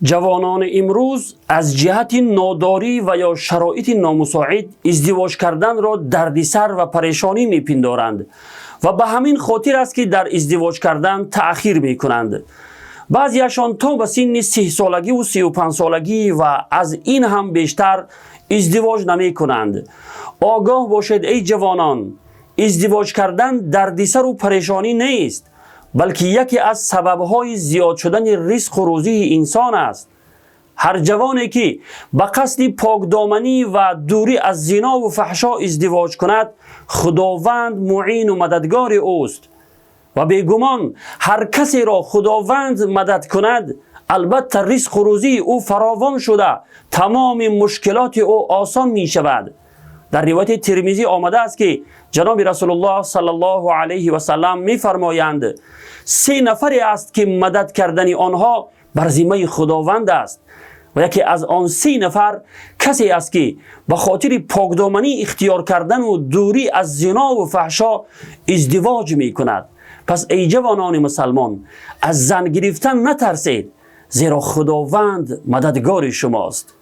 جوانان امروز از جهت ناداری و یا شرایط نامساعد ازدواج کردن را دردسر و پریشانی میپندارند و به همین خاطر است که در ازدواج کردن تأخیر میکنند. بعضیشان تا به سن 30 سالگی و 35 سالگی و از این هم بیشتر ازدواج نمی کنند. آگاه باشید ای جوانان، ازدواج کردن دردسر و پریشانی نیست، بلکه یکی از سببهای زیاد شدن رزق و روزی انسان است. هر جوانی که به قصد پاکدامنی و دوری از زنا و فحشا ازدواج کند، خداوند معین و مددگار اوست و بیگمان هر کسی را خداوند مدد کند، البته رزق و روزی او فراوان شده تمام مشکلات او آسان می شود. در روایت ترمذی آمده است که جناب رسول الله صلی الله علیه و سلم می فرمایند 3 نفری است که مدد کردن آنها بر ذمه خداوند است و یکی از آن 3 نفر کسی است که به خاطر پاکدامنی اختیار کردن و دوری از زنا و فحشا ازدواج می کند. پس ای جوانان مسلمان، از زن گرفتن نترسید، زیرا خداوند مددگار شماست.